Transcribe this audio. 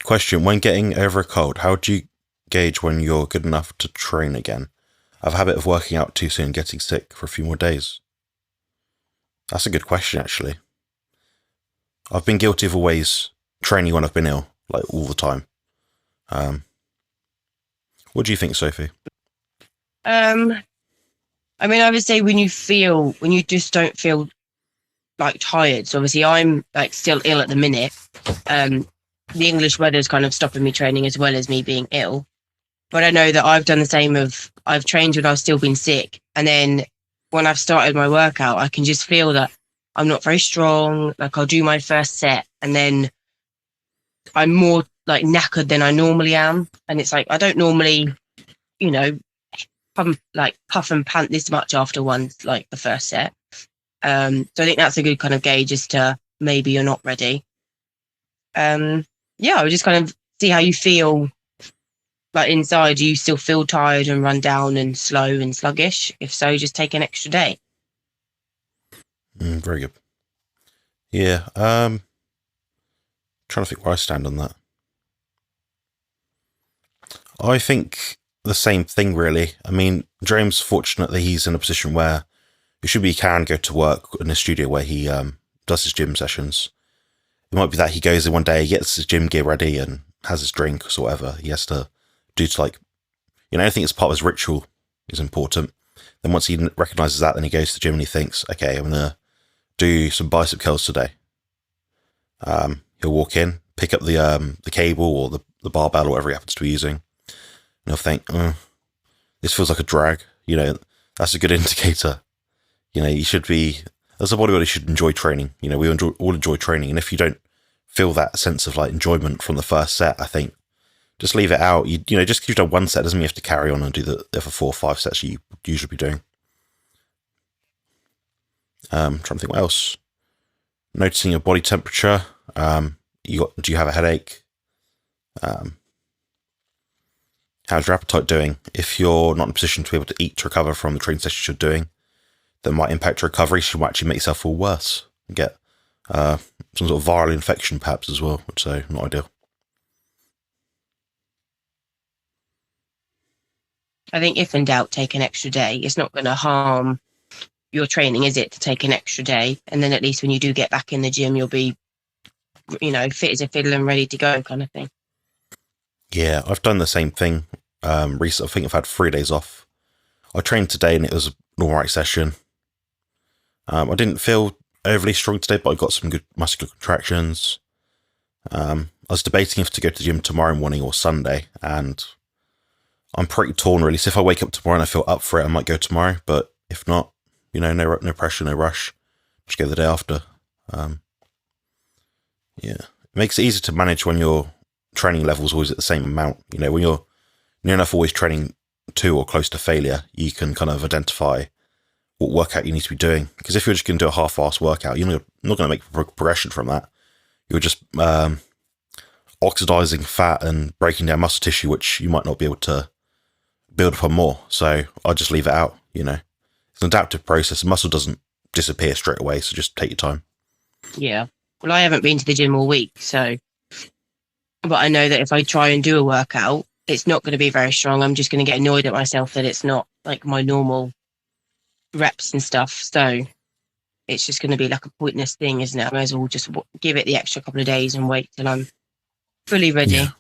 Question: when getting over a cold, how do you gauge when you're good enough to train again? I have a habit of working out too soon and getting sick for a few more days. That's a good question, actually. I've been guilty of always training when I've been ill, like all the time. What do you think, Sophie? I mean, I would say when you just don't feel like tired. So obviously I'm like still ill at the minute. The English weather is kind of stopping me training as well as me being ill. But I know that I've done the same I've trained when I've still been sick. And then when I've started my workout, I can just feel that I'm not very strong. Like I'll do my first set and then I'm more like knackered than I normally am. And it's like, I don't normally, you know, puff and pant this much after the first set. So I think that's a good kind of gauge as to maybe you're not ready. I would just kind of see how you feel. Like inside, do you still feel tired and run down and slow and sluggish? If so, just take an extra day. Very good. Yeah. Trying to think where I stand on that. I think the same thing, really. I mean, James, fortunately, he's in a position where he can go to work in a studio where he does his gym sessions. It might be that he goes in one day, gets his gym gear ready and has his drinks or whatever he has to do to, like, anything that's part of his ritual is important. Then once he recognises that, then he goes to the gym and he thinks, okay, I'm going to do some bicep curls today. He'll walk in, pick up the cable or the barbell or whatever he happens to be using, and he'll think, this feels like a drag. That's a good indicator. You should be, as a bodybuilder, you should enjoy training. We all enjoy training. And if you don't feel that sense of like enjoyment from the first set, I think just leave it out. Just because you've done one set doesn't mean you have to carry on and do the other 4 or 5 sets you usually be doing. Trying to think what else. Noticing your body temperature. Do you have a headache? How's your appetite doing? If you're not in a position to be able to eat to recover from the training sessions you're doing, that might impact your recovery. So you might actually make yourself feel worse and get some sort of viral infection perhaps as well, which is not ideal. I think if in doubt, take an extra day. It's not going to harm your training, is it, to take an extra day? And then at least when you do get back in the gym, you'll be, fit as a fiddle and ready to go kind of thing. Yeah, I've done the same thing recently. I think I've had 3 days off. I trained today and it was an alright session. I didn't feel overly strong today, but I got some good muscular contractions. I was debating if to go to the gym tomorrow morning or Sunday, and I'm pretty torn really. So if I wake up tomorrow and I feel up for it, I might go tomorrow. But if not, no pressure, no rush. Just go the day after. It makes it easier to manage when your training level's always at the same amount. When you're near enough always training to or close to failure, you can kind of identify what workout you need to be doing. Because if you're just going to do a half-assed workout, you're not going to make progression from that. You're just oxidizing fat and breaking down muscle tissue, which you might not be able to build upon more. So I just leave it out. It's an adaptive process. The muscle doesn't disappear straight away, so just take your time. Yeah. Well, I haven't been to the gym all week, but I know that if I try and do a workout, it's not going to be very strong. I'm just going to get annoyed at myself that it's not like my normal reps and stuff. So it's just going to be like a pointless thing, isn't it? I may as well just give it the extra couple of days and wait till I'm fully ready. Yeah.